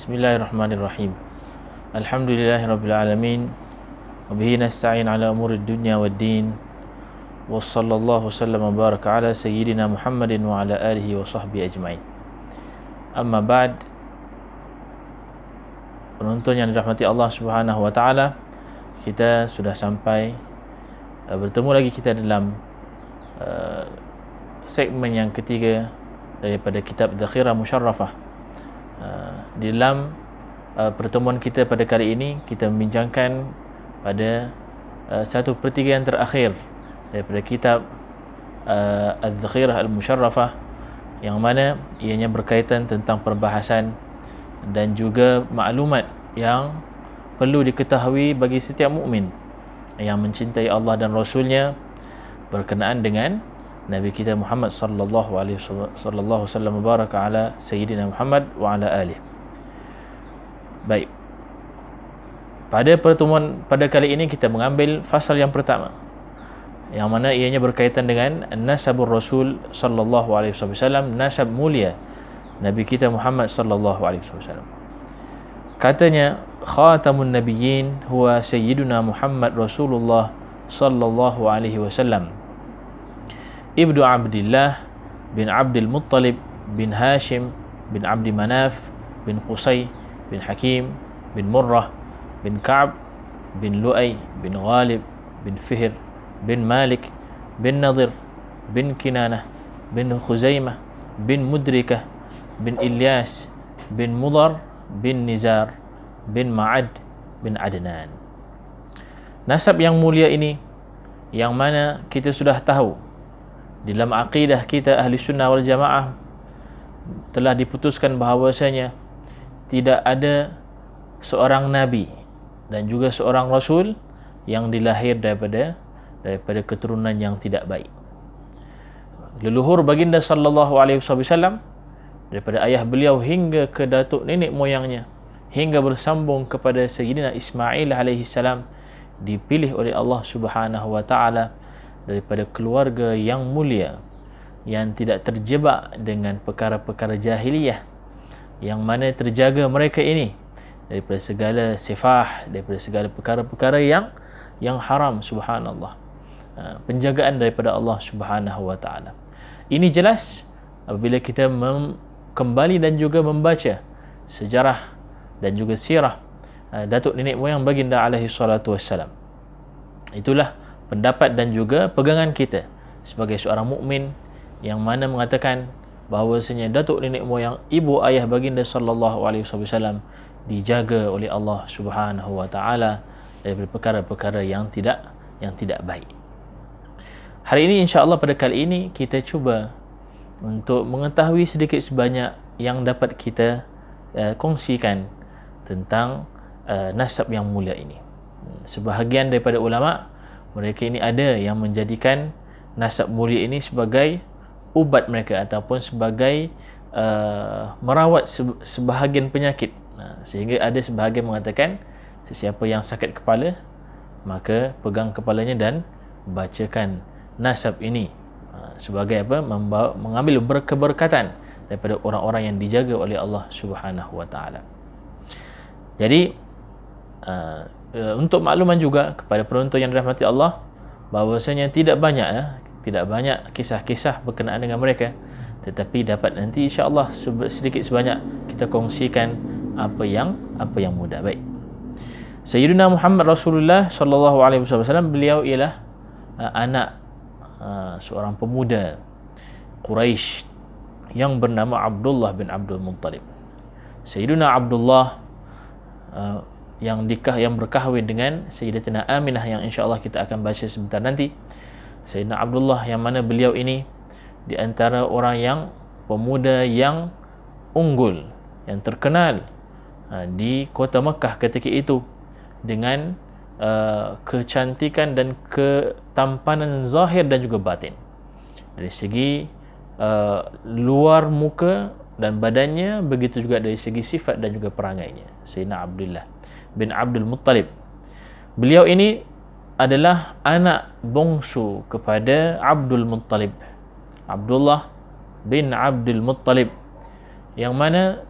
Bismillahirrahmanirrahim. Alhamdulillahirabbil alamin. Wa bihi nasta'in ala umurid dunya waddin. Wa sallallahu wasallam wa baraka ala sayyidina Muhammadin wa ala alihi wa sahbihi ajma'in. Amma ba'd. Penonton yang dirahmati Allah Subhanahu wa taala, kita sudah sampai bertemu lagi kita dalam segmen yang ketiga daripada kitab Dhakhirah Musyarrafah. Di dalam pertemuan kita pada kali ini, kita membincangkan pada satu pertigaan terakhir daripada kitab Al-Dhakhirah Al-Musyarrafah, yang mana ianya berkaitan tentang perbahasan dan juga maklumat yang perlu diketahui bagi setiap mukmin yang mencintai Allah dan Rasulnya berkenaan dengan Nabi kita Muhammad sallallahu alaihi wasallam, baraka ala sayyidina Muhammad wa ala alihi. Baik. Pada pertemuan pada kali ini kita mengambil fasal yang pertama, yang mana ianya berkaitan dengan nasabur Rasul sallallahu alaihi wasallam, nasab mulia Nabi kita Muhammad sallallahu alaihi wasallam. Katanya, khatamun nabiyyin huwa sayyiduna Muhammad Rasulullah sallallahu alaihi wasallam, ibnu Abdillah bin Abdul Muttalib bin Hashim bin Abdi Manaf bin Qusay bin Hakim bin Murrah bin Ka'b bin Lu'ay bin Ghalib bin Fihr bin Malik bin Nadir bin Kinanah bin Khuzaimah bin Mudrikah bin Ilyas bin Mudar bin Nizar bin Ma'ad bin Adnan. Nasab yang mulia ini, yang mana kita sudah tahu dalam akidah kita Ahli Sunnah wal Jamaah telah diputuskan bahawasanya tidak ada seorang Nabi dan juga seorang Rasul yang dilahir daripada keturunan yang tidak baik. Leluhur baginda sallallahu alaihi wasallam, daripada ayah beliau hingga ke datuk nenek moyangnya, hingga bersambung kepada Sayyidina Ismail alaihi salam, dipilih oleh Allah Subhanahu wa taala daripada keluarga yang mulia, yang tidak terjebak dengan perkara-perkara jahiliyah, yang mana terjaga mereka ini daripada segala sifah, daripada segala perkara-perkara yang haram. Subhanallah, penjagaan daripada Allah Subhanahu wa taala. Ini jelas apabila kita kembali dan juga membaca sejarah dan juga sirah datuk nenek moyang baginda alaihi salatu wassalam. Itulah pendapat dan juga pegangan kita sebagai seorang mukmin, yang mana mengatakan bahawasanya datuk nenek moyang ibu ayah baginda sallallahu alaihi wasallam dijaga oleh Allah Subhanahu wa taala daripada perkara-perkara yang tidak baik. Hari ini insya-Allah, pada kali ini kita cuba untuk mengetahui sedikit sebanyak yang dapat kita kongsikan tentang nasab yang mulia ini. Sebahagian daripada ulama, mereka ini ada yang menjadikan nasab mulia ini sebagai ubat mereka, ataupun sebagai merawat sebahagian penyakit. Sehingga ada sebahagian mengatakan sesiapa yang sakit kepala, maka pegang kepalanya dan bacakan nasab ini sebagai apa? Mengambil keberkatan daripada orang-orang yang dijaga oleh Allah Subhanahu wa taala. Jadi untuk makluman juga kepada penonton yang dirahmati Allah, bahawasanya tidak banyak kisah-kisah berkenaan dengan mereka, tetapi dapat nanti insya-Allah sedikit sebanyak kita kongsikan apa yang mudah. Baik. Sayyidina Muhammad Rasulullah sallallahu alaihi wasallam, beliau ialah anak seorang pemuda Quraisy yang bernama Abdullah bin Abdul Muttalib. Sayyidina Abdullah yang berkahwin dengan Sayyidatina Aminah, yang insya-Allah kita akan baca sebentar nanti. Sayyidina Abdullah, yang mana beliau ini di antara orang yang pemuda yang unggul, yang terkenal di kota Mekah ketika itu dengan kecantikan dan ketampanan zahir dan juga batin. Dari segi luar muka dan badannya, begitu juga dari segi sifat dan juga perangainya. Sayyidina Abdullah bin Abdul Muttalib, beliau ini adalah anak bongsu kepada Abdul Muttalib, Abdullah bin Abdul Muttalib, yang mana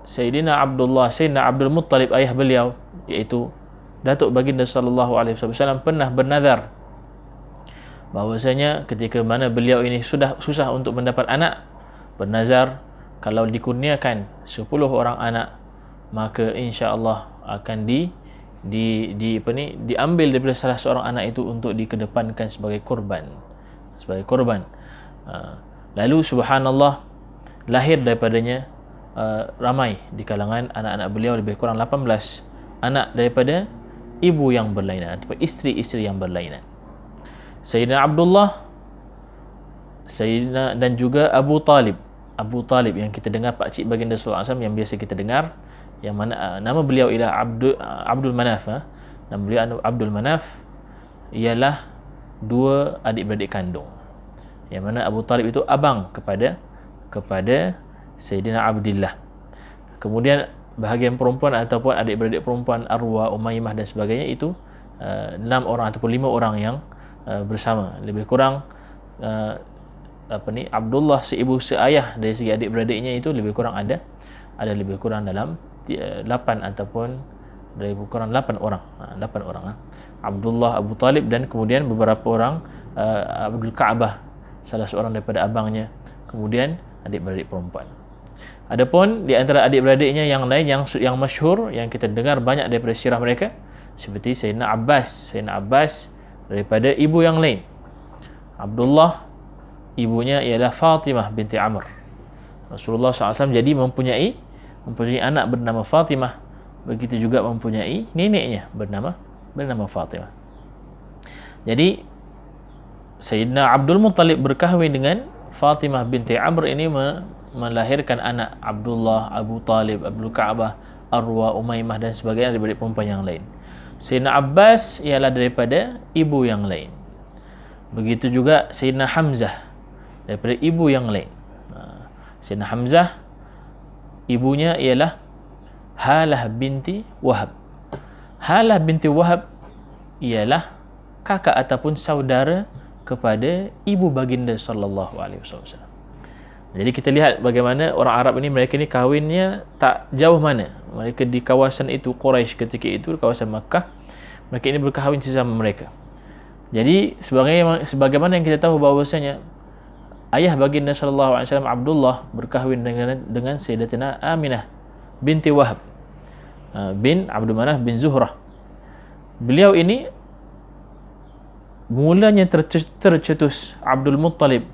Sayyidina Abdul Muttalib, ayah beliau, iaitu Datuk Baginda sallallahu alaihi wasallam, pernah bernazar bahwasanya ketika mana beliau ini sudah susah untuk mendapat anak, bernazar kalau dikurniakan 10 orang anak, maka insya-Allah akan diambil daripada salah seorang anak itu untuk dikedepankan sebagai korban. Lalu subhanallah, lahir daripadanya ramai di kalangan anak-anak beliau, lebih kurang 18 anak daripada ibu yang berlainan atau isteri-isteri yang berlainan. Sayyidina Abdullah, dan juga Abu Talib yang kita dengar, pak cik baginda sallallahu alaihi wasallam yang biasa kita dengar, yang mana nama beliau ialah Abdul Manaf. Nama beliau Abdul Manaf ialah dua adik-beradik kandung, yang mana Abu Talib itu abang kepada Sayyidina Abdullah. Kemudian bahagian perempuan ataupun adik-beradik perempuan Arwa, Umaymah dan sebagainya itu 6 orang ataupun 5 orang yang bersama. Lebih kurang Abdullah seibu seayah dari segi adik-beradiknya itu lebih kurang ada lebih kurang dalam 8 ataupun lebih kurang 8 orang. 8 orang. Abdullah, Abu Talib, dan kemudian beberapa orang Abdul Ka'bah, salah seorang daripada abangnya, kemudian adik-beradik perempuan. Adapun di antara adik-beradiknya yang lain yang masyhur, yang kita dengar banyak daripada sirah mereka, seperti Sayyidina Abbas daripada ibu yang lain. Abdullah, ibunya ialah Fatimah binti Amr. Rasulullah SAW jadi mempunyai anak bernama Fatimah. Begitu juga mempunyai neneknya bernama Fatimah. Jadi Sayyidina Abdul Muttalib berkahwin dengan Fatimah binti Amr ini melahirkan anak Abdullah, Abu Talib, Abdul Ka'bah, Arwa, Umaymah dan sebagainya daripada perempuan yang lain. Sayyidina Abbas ialah daripada ibu yang lain. Begitu juga Sayyidina Hamzah daripada ibu yang lain. Sayyidina Hamzah, ibunya ialah Halah binti Wahab. Halah binti Wahab ialah kakak ataupun saudara kepada ibu baginda sallallahu alaihi wasallam. Jadi kita lihat bagaimana orang Arab ini, mereka ni kahwinnya tak jauh mana. Mereka di kawasan itu, Quraisy ketika itu, kawasan Makkah, mereka ini berkahwin sesama mereka. Jadi sebagaimana yang kita tahu bahawasanya ayah baginda sallallahu alaihi wasallam Abdullah berkahwin dengan Sayyidatina Aminah binti Wahab bin Abdul Manaf bin Zuhrah. Beliau ini mulanya tercetus Abdul Muttalib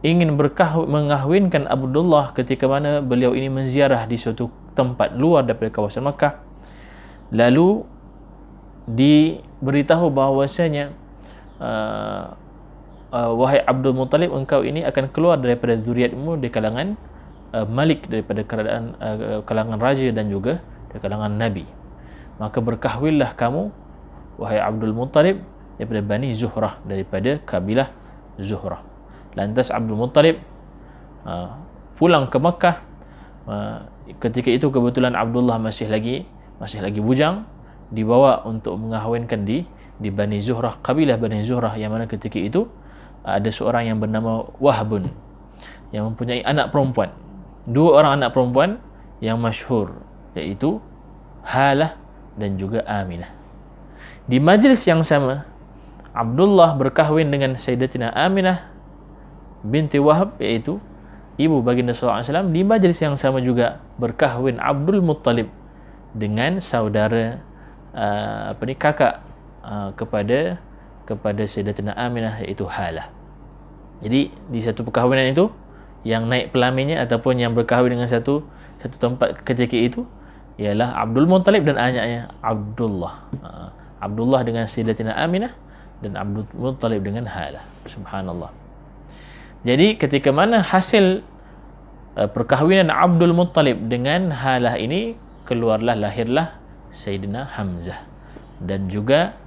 ingin mengahwinkan Abdullah ketika mana beliau ini menziarah di suatu tempat luar daripada kawasan Makkah. Lalu diberitahu bahawasanya wahai Abdul Muttalib, engkau ini akan keluar daripada zuriatmu di kalangan Malik, daripada kerajaan kalangan raja dan juga di kalangan Nabi. Maka berkahwinlah kamu wahai Abdul Muttalib daripada Bani Zuhrah, daripada kabilah Zuhrah. Lantas Abdul Muttalib pulang ke Makkah. Ketika itu kebetulan Abdullah masih lagi bujang, dibawa untuk mengahwinkan di Bani Zuhrah, kabilah Bani Zuhrah, yang mana ketika itu ada seorang yang bernama Wahbun yang mempunyai anak perempuan, 2 orang anak perempuan yang masyhur, iaitu Halah dan juga Aminah. Di majlis yang sama, Abdullah berkahwin dengan Sayyidatina Aminah binti Wahab, iaitu ibu baginda sallallahu alaihi wasallam. Di majlis yang sama juga berkahwin Abdul Muttalib dengan saudara kakak kepada Sayyidatina Aminah, iaitu Halah. Jadi di satu perkahwinan itu, yang naik pelaminnya ataupun yang berkahwin dengan satu tempat ketika itu ialah Abdul Muttalib dan anaknya Abdullah. Abdullah dengan Sayyidatina Aminah dan Abdul Muttalib dengan Halah. Subhanallah. Jadi ketika mana hasil perkahwinan Abdul Muttalib dengan Halah ini, lahirlah Sayyidina Hamzah dan juga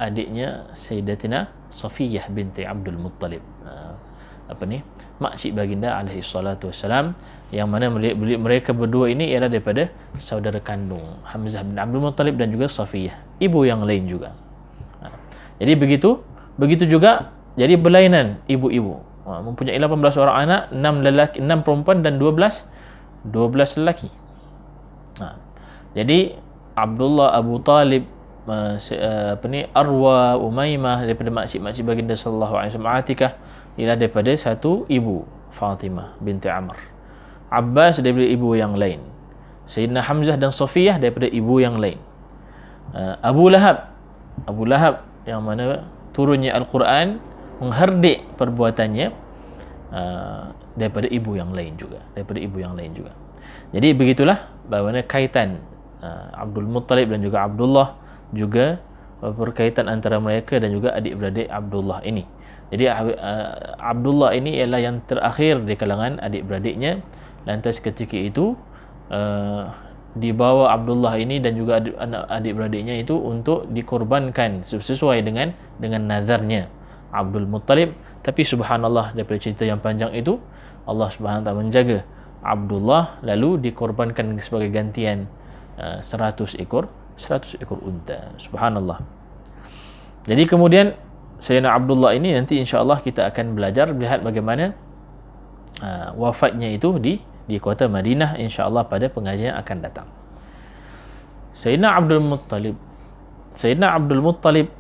adiknya Sayyidatina Safiyah binti Abdul Muttalib, makcik baginda alaihi salatu wassalam, yang mana mereka berdua ini ialah daripada saudara kandung Hamzah bin Abdul Muttalib dan juga Safiyah, ibu yang lain juga. Jadi begitu juga. Jadi berlainan ibu-ibu, mempunyai 18 orang anak, 6 perempuan dan 12 12 lelaki. Jadi Abdullah, Abu Talib, Arwa, Umaymah daripada makcik-makcik baginda sallallahu alaihi wasallam, Atikah ialah daripada satu ibu, Fatimah binti Amr. Abbas daripada ibu yang lain. Sayyidina Hamzah dan Safiyah daripada ibu yang lain. Abu Lahab yang mana turunnya Al-Quran mengherdik perbuatannya daripada ibu yang lain juga, Jadi begitulah bagaimana kaitan Abdul Muttalib dan juga Abdullah, juga berkaitan antara mereka dan juga adik-beradik Abdullah ini. Jadi Abdullah ini ialah yang terakhir di kalangan adik-beradiknya. Lantas ketika itu dibawa Abdullah ini dan juga adik-beradiknya itu untuk dikorbankan sesuai dengan nazarnya Abdul Muttalib. Tapi subhanallah, daripada cerita yang panjang itu, Allah Subhanahu Wa Taala menjaga Abdullah, lalu dikorbankan sebagai gantian 100 ekor unta. Subhanallah. Jadi kemudian Sayyidina Abdullah ini nanti insya-Allah kita akan belajar melihat bagaimana wafatnya itu di kota Madinah insya-Allah pada pengajian yang akan datang. Sayyidina Abdul Muttalib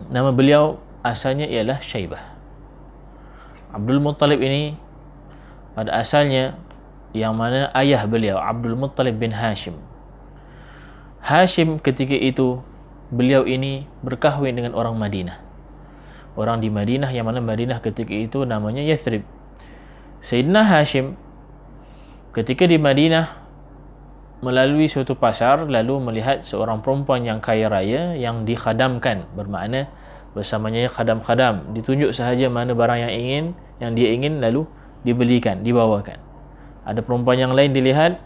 nama beliau asalnya ialah Syaibah. Abdul Muttalib ini pada asalnya yang mana ayah beliau Abdul Muttalib bin Hashim. Hashim ketika itu beliau ini berkahwin dengan orang Madinah. Orang di Madinah yang mana Madinah ketika itu namanya Yathrib. Sayyidina Hashim ketika di Madinah melalui suatu pasar lalu melihat seorang perempuan yang kaya raya yang dikhadamkan, bermakna bersamanya khadam-khadam, ditunjuk sahaja mana barang yang dia ingin lalu dibelikan, dibawakan. Ada perempuan yang lain dilihat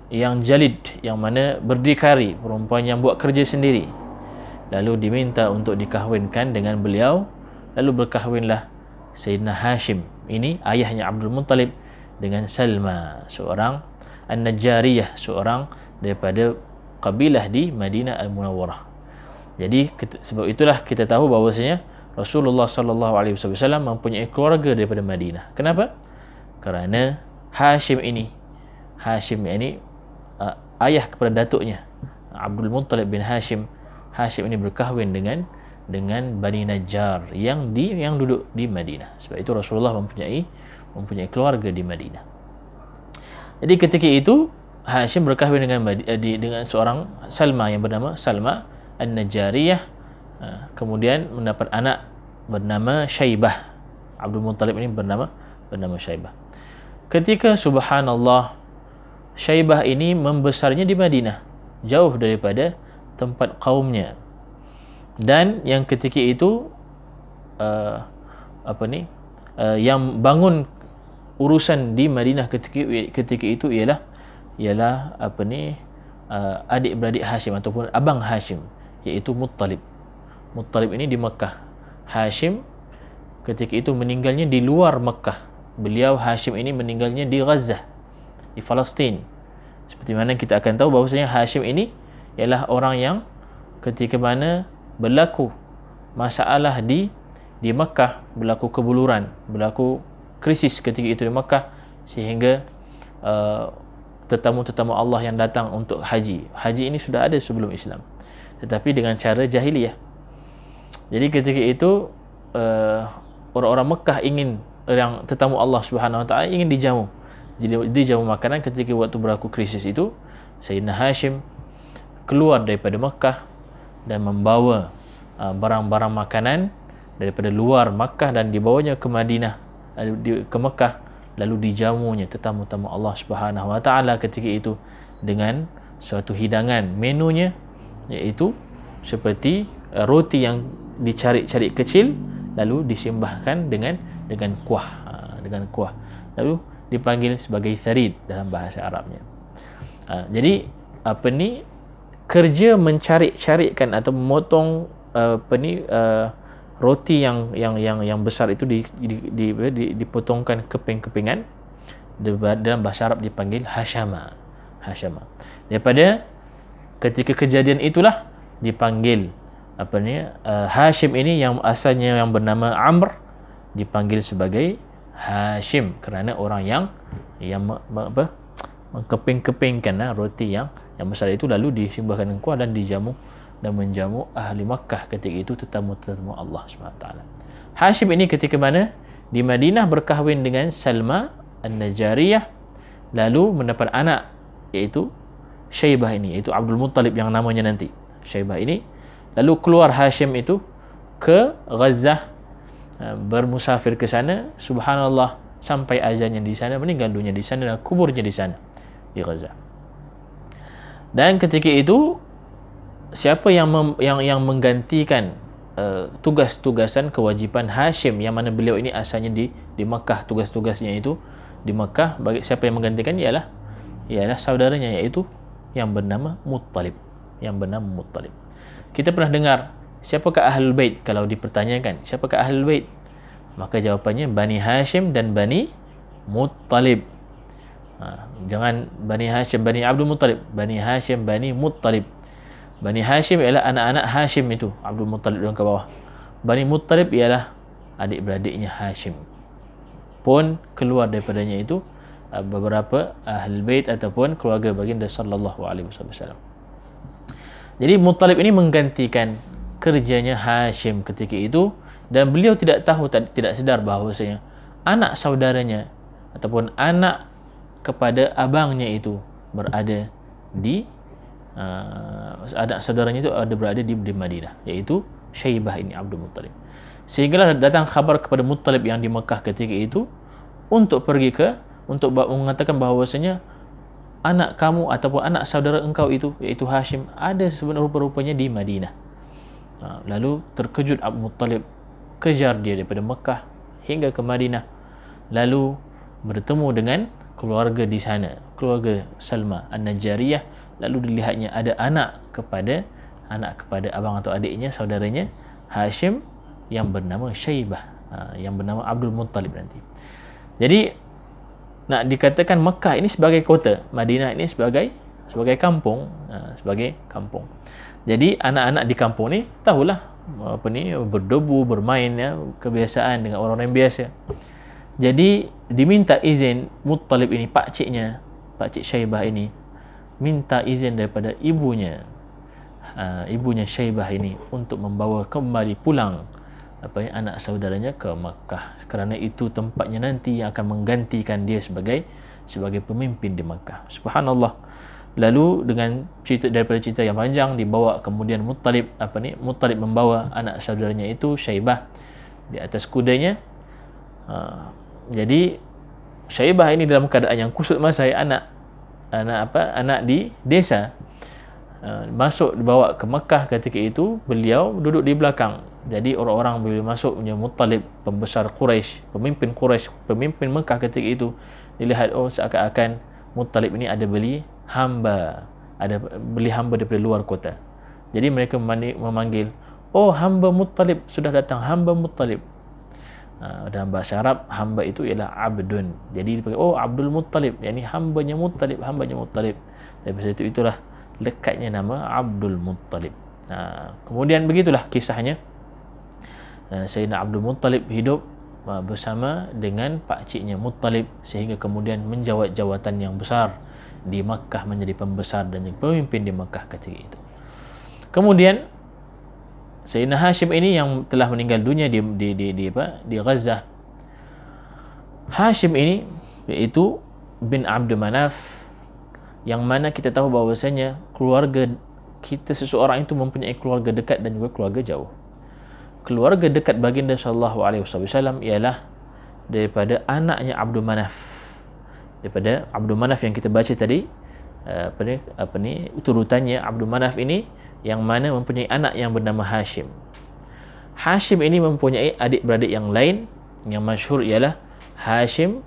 yang jalid, yang mana berdikari, perempuan yang buat kerja sendiri, lalu diminta untuk dikahwinkan dengan beliau. Lalu berkahwinlah Sayyidina Hashim ini, ayahnya Abdul Muttalib, dengan Salma, seorang An-Najjariyah, seorang daripada kabilah di Madinah Al-Munawwarah. Jadi sebab itulah kita tahu bahawasanya Rasulullah sallallahu alaihi wasallam mempunyai keluarga daripada Madinah. Kenapa? Kerana Hashim ini ayah kepada datuknya Abdul Muttalib bin Hashim. Hashim ini berkahwin dengan Bani Najjar yang duduk di Madinah. Sebab itu Rasulullah mempunyai keluarga di Madinah. Jadi ketika itu Hashim berkahwin dengan seorang Salma yang bernama Salma An-Najjariyah. Kemudian mendapat anak bernama Syaibah. Abdul Muttalib ini bernama Syaibah. Ketika subhanallah Syaibah ini membesarnya di Madinah, jauh daripada tempat kaumnya. Dan yang ketika itu yang bangun urusan di Madinah ketika itu ialah adik-beradik Hashim ataupun abang Hashim, iaitu Muttalib. Muttalib ini di Mekah. Hashim ketika itu meninggalnya di luar Mekah. Beliau Hashim ini meninggalnya di Gaza, di Palestin. Seperti mana kita akan tahu bahawasanya Hashim ini ialah orang yang ketika mana berlaku masalah di Mekah, berlaku kebuluran, berlaku krisis ketika itu di Mekah, sehingga tetamu-tetamu Allah yang datang untuk haji ini sudah ada sebelum Islam, tetapi dengan cara jahiliyah. Jadi ketika itu orang-orang Mekah yang tetamu Allah Subhanahu Wa Taala ingin dijamu. Jadi dijamu makanan. Ketika waktu berlaku krisis itu, Sayyidina Hashim keluar daripada Mekah dan membawa barang-barang makanan daripada luar Mekah dan dibawanya ke Madinah, ke Mekah, lalu dijamunya tetamu-tetamu Allah Subhanahu Wa Taala ketika itu dengan suatu hidangan. Menunya iaitu seperti roti yang dicari-cari kecil lalu disimbahkan dengan kuah, lalu dipanggil sebagai tharid dalam bahasa Arabnya. Jadi kerja mencari-carikan atau memotong roti yang besar itu dipotongkan keping-kepingan, dalam bahasa Arab dipanggil hashama. Daripada ketika kejadian itulah dipanggil Hashim ini yang asalnya yang bernama Amr dipanggil sebagai Hashim, kerana orang yang mengkeping-kepingkan roti yang besar itu, lalu disembahkan kuah dan dijamu dan menjamu ahli Makkah ketika itu, tetamu-tetamu Allah SWT. Hashim ini ketika mana di Madinah berkahwin dengan Salma An-Najariyah, lalu mendapat anak iaitu Syaibah ini, iaitu Abdul Muttalib yang namanya nanti Syaibah ini. Lalu keluar Hashim itu ke Gaza, bermusafir ke sana, subhanallah, sampai ajalnya di sana, meninggal dunia di sana dan kuburnya di sana di Gaza. Dan ketika itu siapa yang menggantikan tugas-tugasan kewajipan Hashim, yang mana beliau ini asalnya di Makkah, tugas-tugasnya itu di Makkah, bagi siapa yang menggantikan ialah saudaranya, iaitu yang bernama Muttalib, Kita pernah dengar siapakah Ahlul Bait? Kalau dipertanyakan siapakah Ahlul Bait, maka jawapannya Bani Hashim dan Bani Muttalib. Jangan Bani Hashim, Bani Abdul Muttalib, Bani Hashim, Bani Muttalib. Bani Hashim ialah anak-anak Hashim itu, Abdul Muttalib dan ke bawah. Bani Muttalib ialah adik-beradiknya Hashim. Pun keluar daripadanya itu beberapa Ahlul Bait ataupun keluarga baginda sallallahu alaihi wasallam. Jadi Muttalib ini menggantikan kerjanya Hashim ketika itu, dan beliau tidak tahu, tidak sedar bahawasanya anak saudaranya ataupun anak kepada abangnya itu berada di anak saudaranya itu berada di Madinah, iaitu Syaibah ini Abdul Muttalib. Sehinggalah datang khabar kepada Muttalib yang di Mekah ketika itu untuk mengatakan bahawasanya anak kamu ataupun anak saudara engkau itu, iaitu Hashim, ada sebenarnya rupa-rupanya di Madinah. Lalu terkejut Abdul Muttalib, kejar dia daripada Mekah hingga ke Madinah, lalu bertemu dengan keluarga di sana, keluarga Salma An-Najariyah. Lalu dilihatnya ada anak kepada abang atau adiknya, saudaranya Hashim, yang bernama Syaibah, yang bernama Abdul Muttalib nanti. Jadi nak dikatakan Mekah ini sebagai kota, Madinah ini sebagai kampung, Jadi anak-anak di kampung ni tahulah berdebu, bermain, kebiasaan dengan orang-orang biasa. Jadi diminta izin Muttalib ini, pakcik Syaibah ini minta izin daripada ibunya Syaibah ini untuk membawa kembali pulang anak saudaranya ke Makkah, kerana itu tempatnya nanti yang akan menggantikan dia sebagai pemimpin di Makkah. Subhanallah. Lalu dengan daripada cerita yang panjang, dibawa kemudian Muttalib membawa anak saudaranya itu Syaibah di atas kudanya. Jadi Syaibah ini dalam keadaan yang kusut masai, anak di desa, masuk dibawa ke Mekah ketika itu, beliau duduk di belakang. Jadi orang-orang bila masuk punya Muttalib, pembesar Quraisy, pemimpin Mekah ketika itu, dilihat seakan-akan Muttalib ini ada beli hamba daripada luar kota. Jadi mereka memanggil, hamba Muttalib sudah datang, hamba Muttalib. Dalam bahasa Arab, hamba itu ialah abdun. Jadi dipanggil Abdul Muttalib, yakni hambanya Muttalib. Daripada itulah lekatnya nama Abdul Muttalib. Kemudian begitulah kisahnya. Sayyidina Abdul Muttalib hidup bersama dengan pakciknya Muttalib, sehingga kemudian menjawat jawatan yang besar di Makkah, menjadi pembesar dan pemimpin di Makkah ketika itu. Kemudian Sayyidina Hashim ini yang telah meninggal dunia di Gaza. Hashim ini iaitu bin Abdul Manaf, yang mana kita tahu bahawasanya keluarga kita, seseorang itu mempunyai keluarga dekat dan juga keluarga jauh. Keluarga dekat baginda sallallahu alaihi wasallam ialah daripada anaknya Abdul Manaf. Daripada Abdul Manaf yang kita baca tadi, urutannya Abdul Manaf ini yang mana mempunyai anak yang bernama Hashim. Hashim ini mempunyai adik-beradik yang lain, yang masyhur ialah Hashim,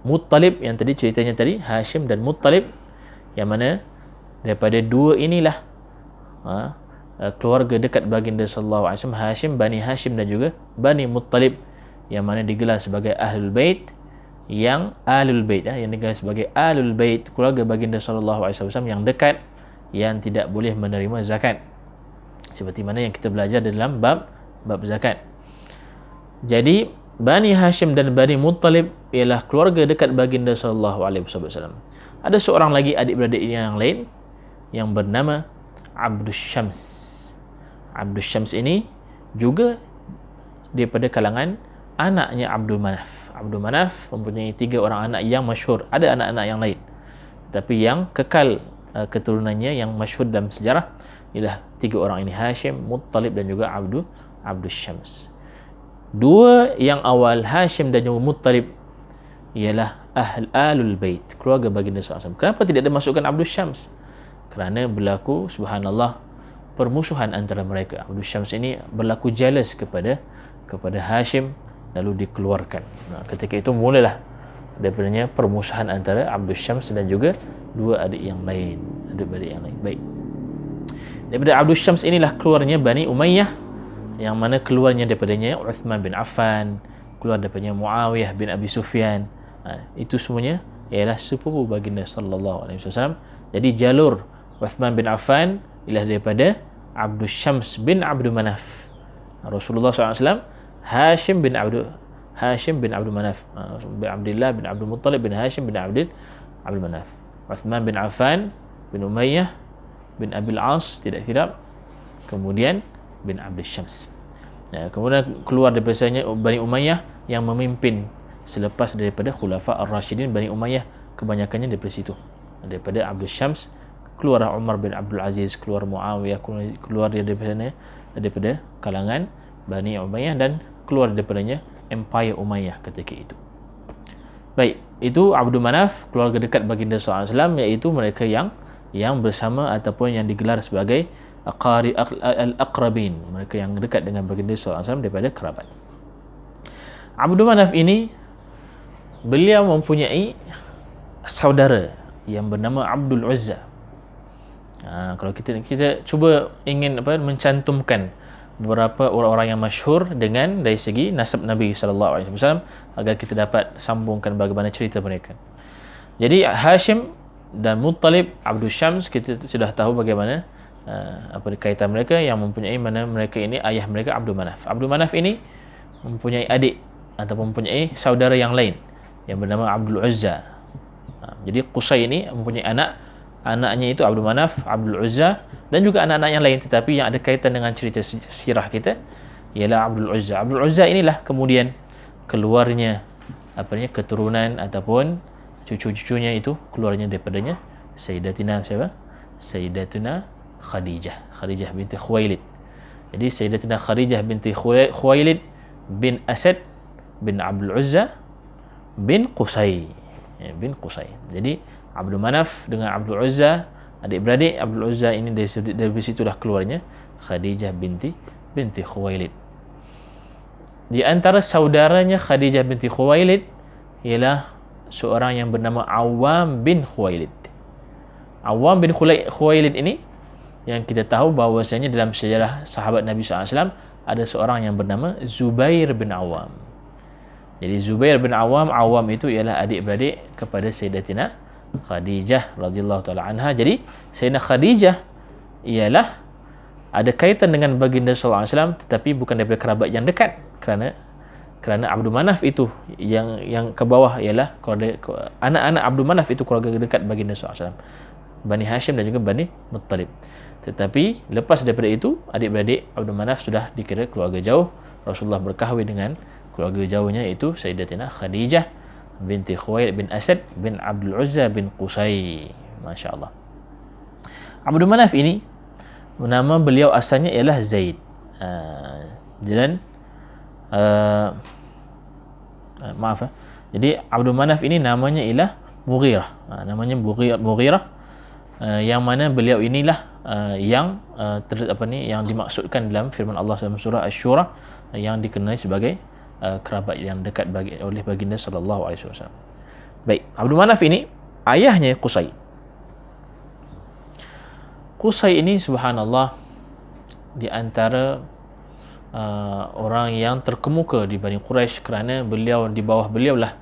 Muttalib, yang tadi ceritanya tadi, Hashim dan Muttalib, yang mana daripada dua inilah keluarga dekat baginda sallallahu alaihi wasallam, Hashim, Bani Hashim dan juga Bani Muttalib, yang mana digelar sebagai Ahlul Bait, yang digelar sebagai Ahlul Bait, keluarga baginda sallallahu alaihi wasallam yang dekat, yang tidak boleh menerima zakat, seperti mana yang kita belajar dalam bab zakat. Jadi Bani Hashim dan Bani Muttalib ialah keluarga dekat baginda sallallahu alaihi wasallam. Ada seorang lagi adik-beradik yang lain yang bernama Abdus Syams. Abdus Syams ini juga daripada kalangan anaknya Abdul Manaf. Abdul Manaf mempunyai 3 orang anak yang masyhur. Ada anak-anak yang lain, tapi yang kekal keturunannya yang masyhur dalam sejarah ialah 3 orang ini, Hashim, Muttalib dan juga Abdus Syams. 2 yang awal, Hashim dan juga Muttalib, ialah Ahlul Bait, keluarga baginda SAW. Kenapa tidak dimasukkan Abdus Syams? Kerana berlaku, subhanallah, permusuhan antara mereka. Abdus Syams ini berlaku jealous kepada Hashim, lalu dikeluarkan. Ketika itu mulalah daripadanya permusuhan antara Abdus Syams dan juga 2 adik yang lain. Baik. Daripada Abdus Syams inilah keluarnya Bani Umayyah, yang mana keluarnya daripadanya Uthman bin Affan, keluar daripadanya Muawiyah bin Abi Sufyan. Itu semuanya ialah sepupu baginda sallallahu alaihi wasallam. Jadi jalur Uthman bin Affan ialah daripada Abdus Syams bin Abdul Manaf. Rasulullah SAW, Hashim bin Abdul Manaf, bin Abdullah bin Abdul Muttalib bin Hashim bin Abdul Manaf. Uthman bin Affan bin Umayyah bin Abil As, tidak silap, kemudian bin Abdul Syams. Kemudian keluar daripada Bani Umayyah yang memimpin selepas daripada Khulafa Ar-Rashidin. Bani Umayyah kebanyakannya daripada situ, daripada Abdul Syams. Keluar Umar bin Abdul Aziz, keluar Muawiyah, keluar daripada kalangan Bani Umayyah, dan keluar daripadanya Empire Umayyah ketika itu. Baik, itu Abdul Manaf, keluarga dekat baginda SAW, iaitu mereka yang bersama ataupun yang digelar sebagai al-aqrabin, mereka yang dekat dengan baginda SAW daripada kerabat. Abdul Manaf ini, beliau mempunyai saudara yang bernama Abdul Uzza. Kalau kita cuba ingin mencantumkan beberapa orang-orang yang masyhur dengan dari segi nasab Nabi sallallahu alaihi wasallam agar kita dapat sambungkan bagaimana cerita mereka. Jadi Hashim dan Muttalib, Abdul Syams, kita sudah tahu bagaimana kaitan mereka, yang mempunyai mana mereka ini ayah mereka Abdul Manaf. Abdul Manaf ini mempunyai adik atau mempunyai saudara yang lain yang bernama Abdul Uzza. Jadi Qusay ini mempunyai anaknya itu Abdul Manaf, Abdul Uzza, dan juga anak-anak yang lain, tetapi yang ada kaitan dengan cerita sirah kita ialah Abdul Uzza. Abdul Uzza inilah kemudian keluarnya keturunan ataupun cucu-cucunya itu keluarnya daripadanya Sayyidatina Khadijah binti Khuwailid. Jadi Sayyidatina Khadijah binti Khuwailid bin Asad bin Abdul Uzza bin Qusay. Jadi Abdul Manaf dengan Abdul Uzza, adik-beradik. Abdul Uzza ini dari situlah keluarnya Khadijah binti Khuwailid. Di antara saudaranya Khadijah binti Khuwailid ialah seorang yang bernama Awam bin Khuwailid. Awam bin Khuwailid ini yang kita tahu bahawasanya dalam sejarah sahabat Nabi SAW ada seorang yang bernama Zubair bin Awam. Jadi Zubair bin Awam itu ialah adik-beradik kepada Sayyidatina Khadijah radhiyallahu taala anha. Jadi Sayyidatina Khadijah ialah ada kaitan dengan baginda sallallahu alaihi wasallam, tetapi bukan daripada kerabat yang dekat, kerana Abdul Manaf itu yang ke bawah ialah anak-anak Abdul Manaf itu keluarga dekat baginda sallallahu alaihi wasallam, Bani Hashim dan juga Bani Muttalib. Tetapi lepas daripada itu, adik-beradik Abdul Manaf sudah dikira keluarga jauh. Rasulullah berkahwin dengan keluarga jauhnya, itu Sayyidatina Khadijah binti Khuwailid bin Asad bin Abdul Uzza bin Qusay. Masya Allah. Abdul Manaf ini, nama beliau asalnya ialah Zaid. Jadi Abdul Manaf ini namanya ialah Mughirah. Namanya Mughirah, yang mana beliau inilah yang dimaksudkan dalam firman Allah dalam surah Asy-Syura, yang dikenali sebagai kerabat yang dekat oleh baginda sallallahu alaihi wasallam. Baik, Abdul Manaf ini ayahnya Qusay. Qusay ini subhanallah di antara orang yang terkemuka di Bani Quraisy, kerana di bawah beliau lah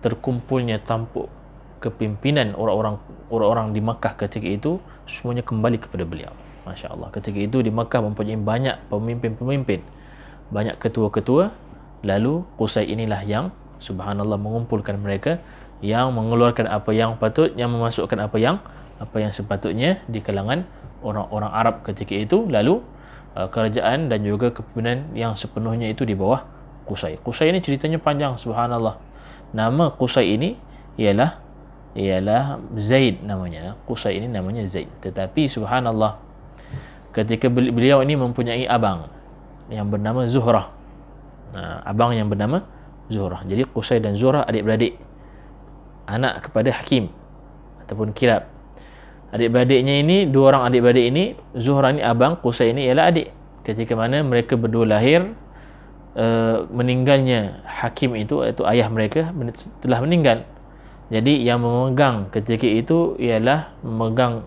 terkumpulnya tampuk kepimpinan orang-orang di Makkah ketika itu, semuanya kembali kepada beliau. Masya Allah, ketika itu di Makkah mempunyai banyak pemimpin-pemimpin, banyak ketua-ketua, lalu Qusay inilah yang subhanallah mengumpulkan mereka, yang mengeluarkan apa yang patut, yang memasukkan apa yang sepatutnya di kalangan orang-orang Arab ketika itu. Lalu kerajaan dan juga kepimpinan yang sepenuhnya itu di bawah Qusay. Qusay ini ceritanya panjang, subhanallah. Nama Qusay ini ialah Zaid namanya. Qusay ini namanya Zaid. Tetapi subhanallah, ketika beliau ini mempunyai abang yang bernama Zuhrah. Abang yang bernama Zuhrah. Jadi Qusay dan Zuhrah adik-beradik, anak kepada Hakim ataupun Kilab. Adik-beradiknya ini, dua orang adik-beradik ini, Zuhrah ini abang, Qusay ini ialah adik. Ketika mana mereka berdua lahir, meninggalnya Hakim itu ayah mereka telah meninggal. Jadi yang memegang ketika itu ialah memegang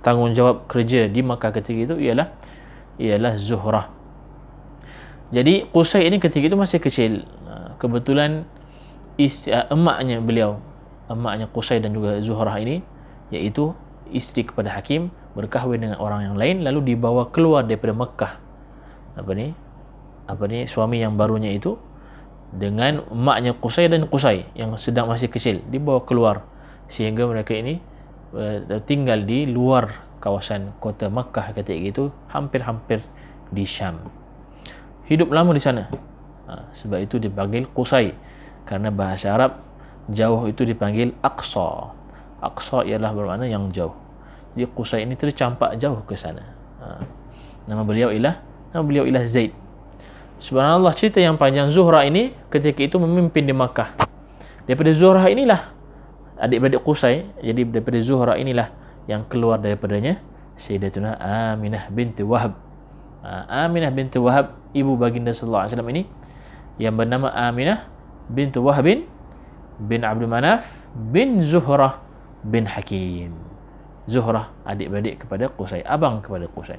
tanggungjawab kerja di Makkah ketika itu ialah Zuhrah. Jadi Qusay ini ketika itu masih kecil. Kebetulan emaknya Qusay dan juga Zuhrah ini, iaitu isteri kepada Hakim, berkahwin dengan orang yang lain, lalu dibawa keluar daripada Makkah. Suami yang barunya itu dengan emaknya Qusay dan Qusay yang sedang masih kecil dibawa keluar, sehingga mereka ini tinggal di luar kawasan kota Makkah ketika itu, hampir-hampir di Syam. Hidup lama di sana. Sebab itu dipanggil Qusay, kerana bahasa Arab jauh itu dipanggil Aqsa. Aqsa ialah bermakna yang jauh. Jadi Qusay ini tercampak jauh ke sana. Nama beliau ialah Zaid. Subhanallah, cerita yang panjang. Zuhrah ini ketika itu memimpin di Makkah. Daripada Zuhrah inilah adik-beradik Qusay. Jadi daripada Zuhrah inilah yang keluar daripadanya Sayyidatuna Aminah binti Wahab. Aminah binti Wahab, ibu baginda sallallahu alaihi wasallam ini, yang bernama Aminah binti Wahab bin Abdul Manaf bin Zuhrah bin Hakim. Zuhrah adik-beradik kepada Qusay, abang kepada Qusay.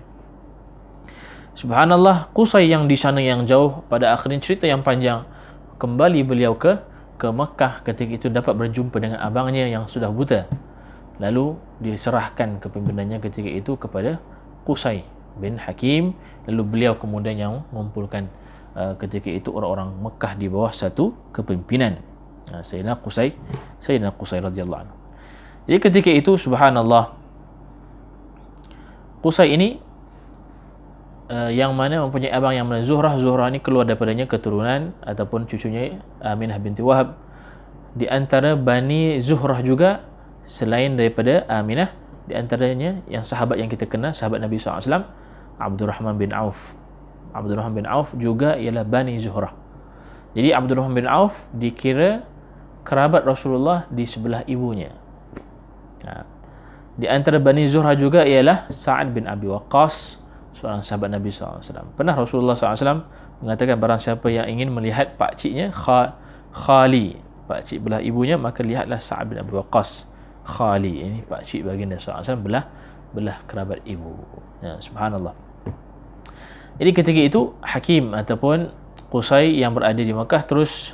Subhanallah, Qusay yang di sana yang jauh, pada akhirnya cerita yang panjang, kembali beliau ke Makkah ketika itu dapat berjumpa dengan abangnya yang sudah buta. Lalu diserahkan kepimpinannya ketika itu kepada Qusay bin Hakim. Lalu beliau kemudian yang mengumpulkan ketika itu orang-orang Makkah di bawah satu kepimpinan Sayyidina Qusay radhiyallahu anhu. Jadi ketika itu subhanallah, Qusay ini yang mana mempunyai abang yang bernama Zuhrah. Zuhrah ini keluar daripadanya keturunan ataupun cucunya Aminah binti Wahab. Di antara Bani Zuhrah juga, selain daripada Aminah, di antaranya yang sahabat yang kita kenal, sahabat Nabi SAW, Abdurrahman bin Auf. Abdurrahman bin Auf juga ialah Bani Zuhrah. Jadi Abdurrahman bin Auf dikira kerabat Rasulullah di sebelah ibunya. Di antara Bani Zuhrah juga ialah Sa'ad bin Abi Waqqas, seorang sahabat Nabi SAW. Pernah Rasulullah SAW mengatakan, barang siapa yang ingin melihat pakciknya, khali, pakcik belah ibunya, maka lihatlah Sa'ad bin Abi Waqqas. Khali, ini pakcik baginda SAW, belah kerabat ibu. Subhanallah. Jadi ketika itu Hakim ataupun Qusay yang berada di Makkah terus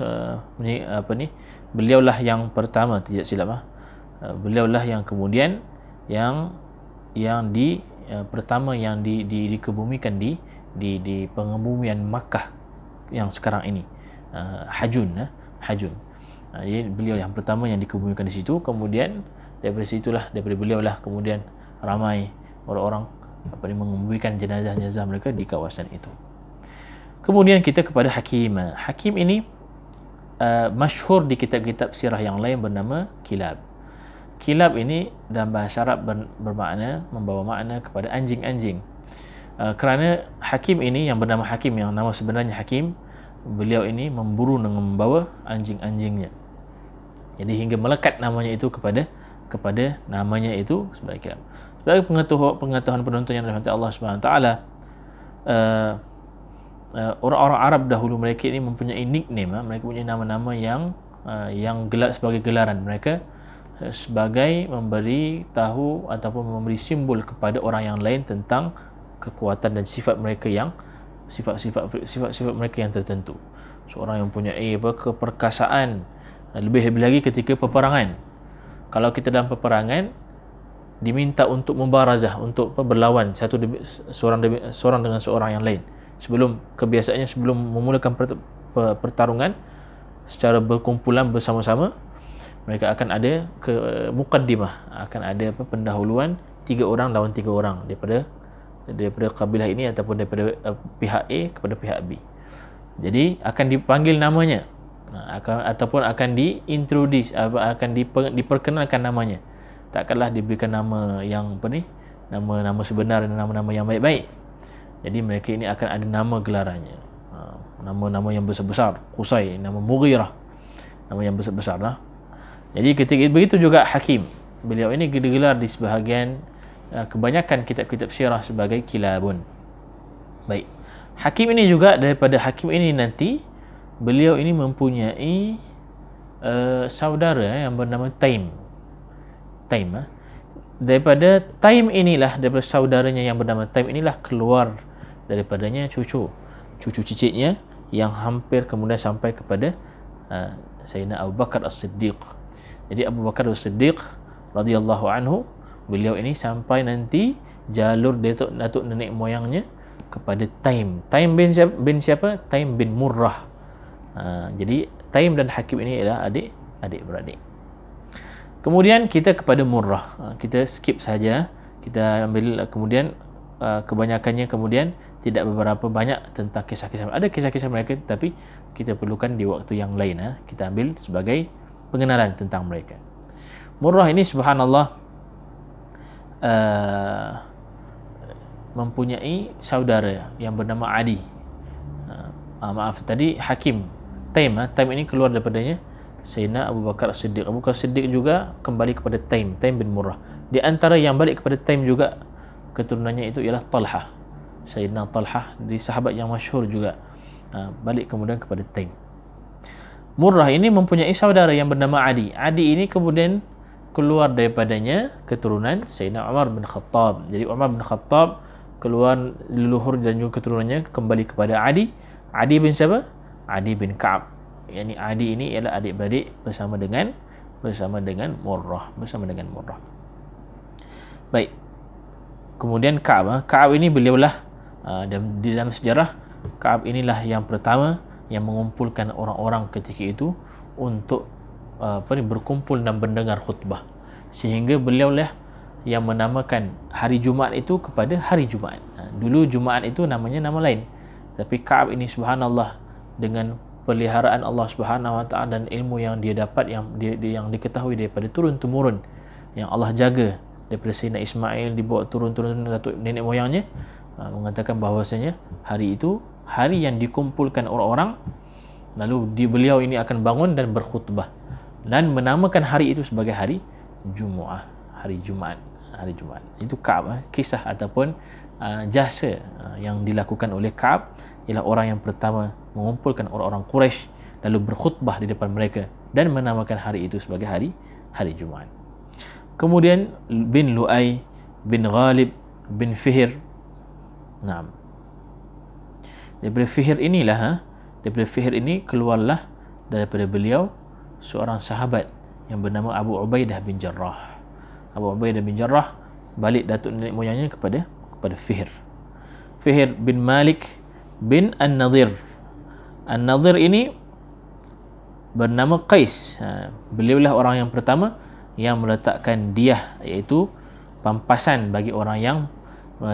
beliaulah yang pertama, tidak silap, beliaulah yang kemudian pertama yang dikebumikan di pengebumian Makkah yang sekarang ini, Hajun. Jadi beliau yang pertama yang dikebumikan di situ. Kemudian daripada beliaulah kemudian ramai orang-orang mengebumikan jenazah-jenazah mereka di kawasan itu. Kemudian kita kepada Hakim. Hakim ini masyhur di kitab-kitab sirah yang lain bernama Kilab. Kilab ini dalam bahasa Arab bermakna, membawa makna kepada anjing-anjing. Kerana Hakim ini yang bernama Hakim, yang nama sebenarnya Hakim, beliau ini memburu dengan membawa anjing-anjingnya. Jadi hingga melekat namanya itu kepada namanya itu sebagai Kilab. Sebagai pengetahuan penonton yang dirahmati Allah Subhanahu Wa Taala, orang-orang Arab dahulu mereka ini mempunyai nickname, mereka punya nama-nama yang sebagai gelaran mereka, sebagai memberi tahu ataupun memberi simbol kepada orang yang lain tentang kekuatan dan sifat mereka sifat-sifat mereka yang tertentu. Seorang yang punya keperkasaan, lebih lagi ketika peperangan. Kalau kita dalam peperangan diminta untuk mubarazah, untuk berlawan seorang dengan seorang yang lain. Kebiasaannya sebelum memulakan pertarungan secara berkumpulan bersama-sama. Mereka akan ada muqaddimah, akan ada pendahuluan 3 orang lawan 3 orang daripada kabilah ini ataupun daripada pihak A kepada pihak B. Jadi akan dipanggil namanya, ataupun akan diintroduce, akan diperkenalkan namanya. Takkanlah diberikan nama yang nama sebenar dan nama-nama yang baik-baik. Jadi mereka ini akan ada nama gelarannya, nama-nama yang besar-besar. Qusay, nama Mughirah, nama yang besar-besar lah. Jadi ketika begitu juga Hakim, beliau ini digelar di sebahagian kebanyakan kitab-kitab sirah sebagai Kilabun. Baik, Hakim ini juga, daripada Hakim ini nanti beliau ini mempunyai saudara yang bernama Taim. Daripada Taim inilah, daripada saudaranya yang bernama Taim inilah keluar daripadanya cucu cicitnya yang hampir kemudian sampai kepada Sayyidina Abu Bakar As-Siddiq. Jadi Abu Bakar As-Siddiq radhiyallahu anhu, beliau ini sampai nanti jalur datuk nenek moyangnya kepada Taim. Taim bin siapa? Taim bin Murrah. Jadi Taim dan Hakim ini adalah adik-beradik. Kemudian kita kepada Murrah. Kita skip saja. Kita ambil kemudian kebanyakannya kemudian tidak beberapa banyak tentang kisah-kisah. Ada kisah-kisah mereka, tapi kita perlukan di waktu yang lain. Kita ambil sebagai pengenalan tentang mereka. Murrah ini subhanallah mempunyai saudara yang bernama Adi. Tadi Hakim. Taim ini keluar daripadanya Sayyidina Abu Bakar As-Siddiq. Abu Bakar As-Siddiq juga kembali kepada Taim bin Murrah. Di antara yang balik kepada Taim juga keturunannya itu ialah Talhah. Sayyidina Talhah, di sahabat yang masyhur juga, balik kemudian kepada Taim. Murrah ini mempunyai saudara yang bernama Adi. Adi ini kemudian keluar daripadanya keturunan Sayyidina Umar bin Khattab. Jadi Umar bin Khattab keluar leluhur dan juga keturunannya kembali kepada Adi. Adi bin siapa? Adi bin Ka'ab. Yani Adi ini ialah adik-beradik bersama dengan Murrah, Baik. Kemudian Ka'ab ini beliaulah di dalam sejarah, Ka'ab inilah yang pertama yang mengumpulkan orang-orang ketika itu untuk berkumpul dan mendengar khutbah, sehingga beliaulah yang menamakan hari Jumaat itu kepada hari Jumaat. Dulu Jumaat itu namanya nama lain, tapi Ka'ab ini subhanallah dengan peliharaan Allah Subhanahu Wa Taala dan ilmu yang dia dapat, yang diketahui daripada turun-temurun, yang Allah jaga daripada Sayyidina Ismail dibawa turun-turun datuk nenek moyangnya, mengatakan bahawasanya hari itu hari yang dikumpulkan orang-orang, lalu beliau ini akan bangun dan berkhutbah dan menamakan hari itu sebagai hari Jumaat, hari Jumaat. Itu Ka'ab, kisah ataupun jasa yang dilakukan oleh Ka'ab ialah orang yang pertama mengumpulkan orang-orang Quraisy lalu berkhutbah di depan mereka dan menamakan hari itu sebagai hari Jumaat. Kemudian bin Lu'ay, bin Ghalib, bin Fihr. Daripada Fihr ini keluarlah daripada beliau seorang sahabat yang bernama Abu Ubaidah bin Jarrah. Abu Ubaidah bin Jarrah balik datuk nenek moyangnya kepada Fihr. Fihr bin Malik bin An-Nadhir. An-Nadhir ini bernama Qais. Beliaulah orang yang pertama yang meletakkan diyah, iaitu pampasan bagi orang yang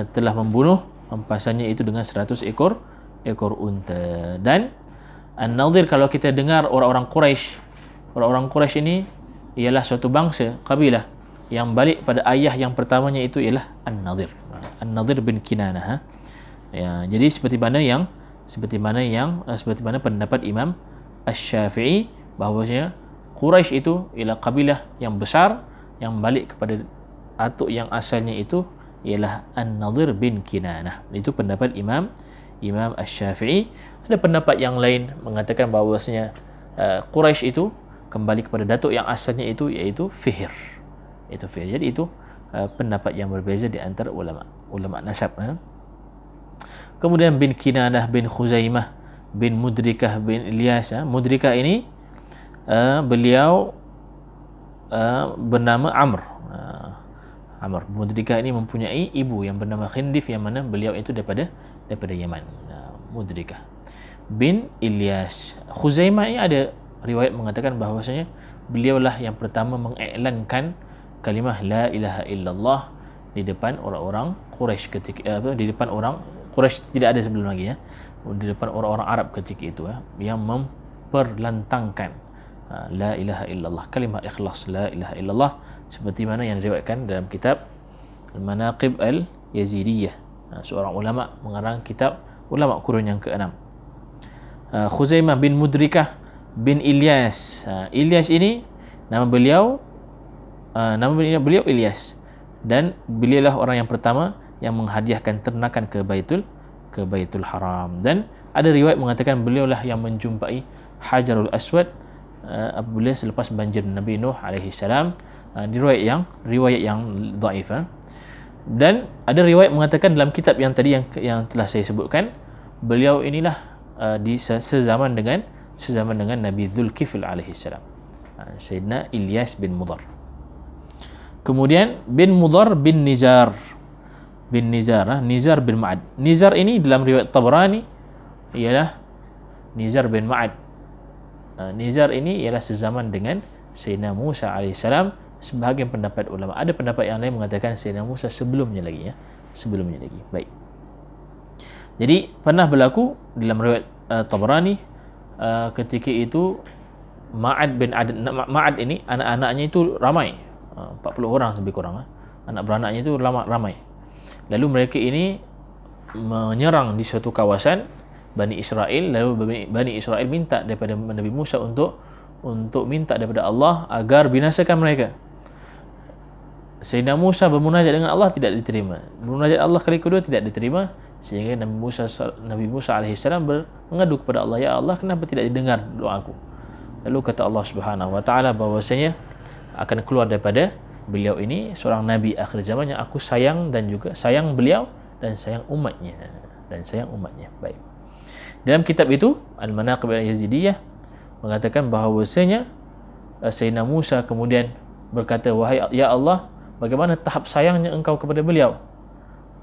telah membunuh. Pampasannya itu dengan 100 ekor unta. Dan An-Nadhir, kalau kita dengar orang-orang Quraisy ini ialah suatu bangsa, kabilah yang balik pada ayah yang pertamanya itu ialah An-Nadhir. An-Nadhir bin Kinanah. Ya, jadi seperti mana pendapat Imam Asy-Syafi'i bahawasanya Quraisy itu ialah kabilah yang besar yang balik kepada atuk yang asalnya itu ialah An-Nadhir bin Kinanah. Itu pendapat Imam Asy-Syafi'i. Ada pendapat yang lain mengatakan bahawasanya Quraisy itu kembali kepada datuk yang asalnya itu iaitu Fihr. Jadi itu pendapat yang berbeza di antara ulama nasab. Kemudian bin Kinanah bin Khuzaimah bin Mudrikah bin Ilyas. Mudrikah ini beliau bernama Amr. Mudrikah ini mempunyai ibu yang bernama Khindif, yang mana beliau itu daripada Yaman. Mudrikah. bin Ilyas. Khuzaimah ini ada riwayat mengatakan bahawasanya beliaulah yang pertama mengiklankan kalimah la ilaha illallah di depan orang-orang Quraisy ketika di depan orang Quraisy, tidak ada sebelum lagi di depan orang-orang Arab ketika itu yang memperlantangkan la ilaha illallah, kalimah ikhlas la ilaha illallah, seperti mana yang diriwayatkan dalam kitab Al-Manaqib Al-Yazidiyah. Seorang ulama mengarang kitab ulama kurun yang ke-6. Khuzaimah bin Mudrikah bin Ilyas. Ilyas ini nama beliau Ilyas, dan beliaulah orang yang pertama yang menghadiahkan ternakan ke Baitul Haram. Dan ada riwayat mengatakan beliaulah yang menjumpai Hajarul Aswad apabila selepas banjir Nabi Nuh alaihi salam. Riwayat yang dhaif. Dan ada riwayat mengatakan dalam kitab yang tadi yang telah saya sebutkan, beliau inilah sezaman dengan Nabi Dzulkifl alaihi salam, Sayyidina Ilyas bin Mudhar. Kemudian bin Mudhar bin Nizar bin Ma'ad. Nizar ini dalam riwayat Tabrani ialah Nizar bin Ma'ad. Nizar ini ialah sezaman dengan Sayyidina Musa AS. Sebahagian pendapat ulama, ada pendapat yang lain mengatakan Sayyidina Musa sebelumnya lagi. Baik. Jadi pernah berlaku dalam riwayat Tabrani ketika itu Ma'ad ini anak-anaknya itu ramai, 40 orang lebih kurang. Anak beranaknya itu ramai. Lalu mereka ini menyerang di suatu kawasan Bani Israel. Lalu Bani Israel minta daripada Nabi Musa untuk minta daripada Allah agar binasakan mereka. Sayyidina Musa bermunajat dengan Allah, tidak diterima. Bermunajat Allah kali kedua, tidak diterima. Sehingga Nabi Musa AS mengadu kepada Allah, ya Allah, kenapa tidak didengar doaku? Lalu kata Allah Subhanahu Wa Taala bahwasanya akan keluar daripada beliau ini seorang nabi akhir zaman yang aku sayang, dan juga sayang beliau dan sayang umatnya. Baik. Dalam kitab itu Al-Manaqib Al-Yazidiyah mengatakan bahawasanya Sayyidina Musa kemudian berkata, wahai ya Allah, bagaimana tahap sayangnya engkau kepada beliau?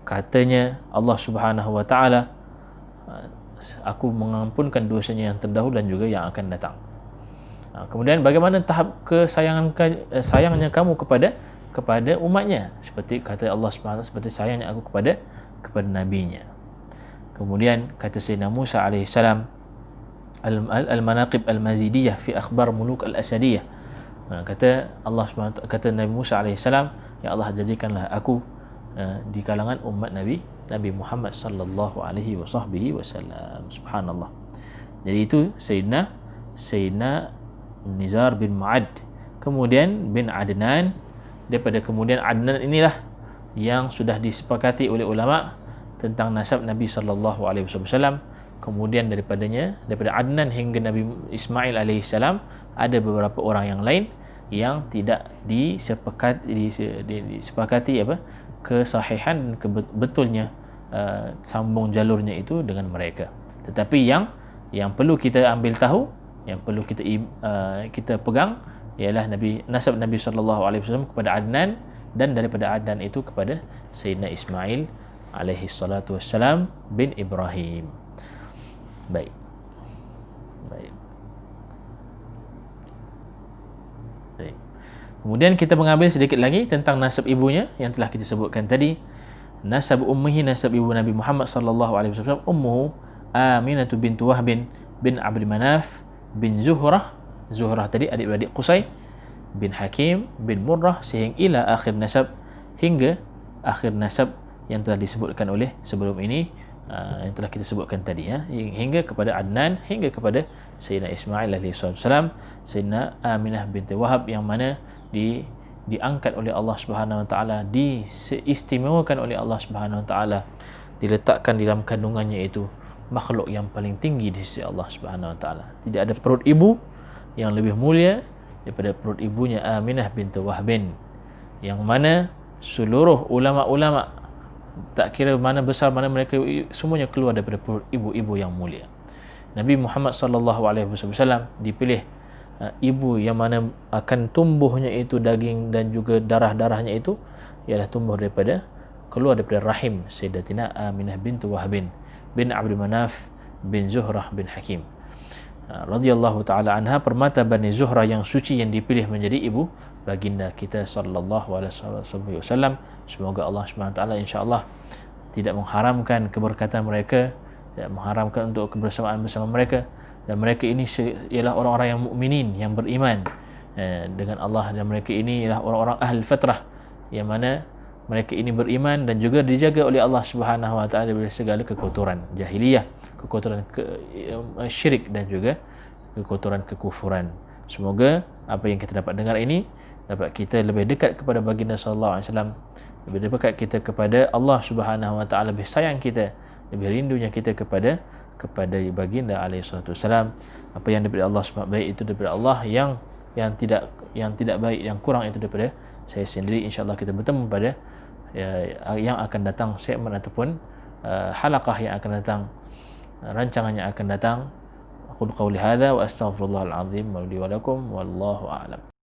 Katanya Allah Subhanahu Wa Taala, aku mengampunkan dosanya yang terdahulu dan juga yang akan datang. Kemudian bagaimana tahap sayangnya kamu kepada umatnya? Seperti kata Allah Subhanahu Wa Taala, seperti sayangnya aku kepada nabinya. Kemudian kata Sayyidina Musa alaihi salam, Al-Manaqib Al-Mazidiyah fi akhbar muluk Al-Asadiyah. Kata Allah SWT, kata Nabi Musa AS, ya Allah, jadikanlah aku di kalangan umat Nabi Muhammad sallallahu alaihi wasallam. Subhanallah. Jadi itu Sayyidina Nizar bin Ma'ad. Kemudian bin Adnan. Daripada kemudian Adnan inilah yang sudah disepakati oleh ulama tentang nasab Nabi sallallahu alaihi wasallam. Kemudian daripada Adnan hingga Nabi Ismail alaihissalam ada beberapa orang yang lain yang tidak disepakati kesahihan dan betulnya sambung jalurnya itu dengan mereka. Tetapi yang perlu kita ambil tahu, yang perlu kita pegang ialah nasab Nabi sallallahu alaihi wasallam kepada Adnan, dan daripada Adnan itu kepada Sayyidina Ismail alaihi salatu wassalam bin Ibrahim. Baik. Kemudian kita mengambil sedikit lagi tentang nasab ibunya yang telah kita sebutkan tadi. Nasab ummihi, nasab ibu Nabi Muhammad sallallahu alaihi wasallam, ummuhu Aminah bintu Wahb bin Abdul Manaf bin Zuhrah tadi adik-beradik Qusay, bin Hakim bin Murrah, sehingga ila akhir nasab, hingga akhir nasab yang telah disebutkan oleh sebelum ini, yang telah kita sebutkan tadi, hingga kepada Adnan, hingga kepada Sayyidina Ismail alaihissalam, Sayyidina Aminah binti Wahab, yang mana diangkat oleh Allah Subhanahu Wa Taala, diistimewakan oleh Allah Subhanahu Wa Taala, diletakkan dalam kandungannya itu makhluk yang paling tinggi di sisi Allah Subhanahu Wa Taala. Tidak ada perut ibu yang lebih mulia daripada perut ibunya Aminah binti Wahb, yang mana seluruh ulama-ulama, tak kira mana besar mana mereka, semuanya keluar daripada perut ibu-ibu yang mulia. Nabi Muhammad sallallahu alaihi wasallam dipilih ibu yang mana akan tumbuhnya itu daging dan juga darah-darahnya itu ialah keluar daripada rahim Sayyidatina Aminah bintu Wahb bin Abdul Manaf bin Zuhrah bin Hakim radhiyallahu taala anha, permata Bani Zuhrah yang suci yang dipilih menjadi ibu baginda kita sallallahu alaihi wasallam. Semoga Allah Subhanahu wa taala insyaallah tidak mengharamkan keberkatan mereka, tidak mengharamkan untuk kebersamaan bersama mereka, dan mereka ini ialah orang-orang yang mukminin, yang beriman dengan Allah, dan mereka ini ialah orang-orang ahli fitrah yang mana mereka ini beriman dan juga dijaga oleh Allah Subhanahu wa taala dari segala kekotoran jahiliyah, kekotoran syirik dan juga kekotoran kekufuran. Semoga apa yang kita dapat dengar ini dapat kita lebih dekat kepada baginda sallallahu alaihi wasallam, lebih dekat kita kepada Allah Subhanahu wa taala, lebih sayang kita, lebih rindunya kita kepada baginda alaihi salatu wasallam. Apa yang daripada Allah Subhanahu baik itu daripada Allah, yang tidak baik, yang kurang itu daripada saya sendiri. InsyaAllah kita bertemu pada yang akan datang, segmen ataupun halaqah yang akan datang, rancangan yang akan datang. Aqulu qawli hadza wa astaghfirullahal azim wa li wa lakum wallahu a'lam.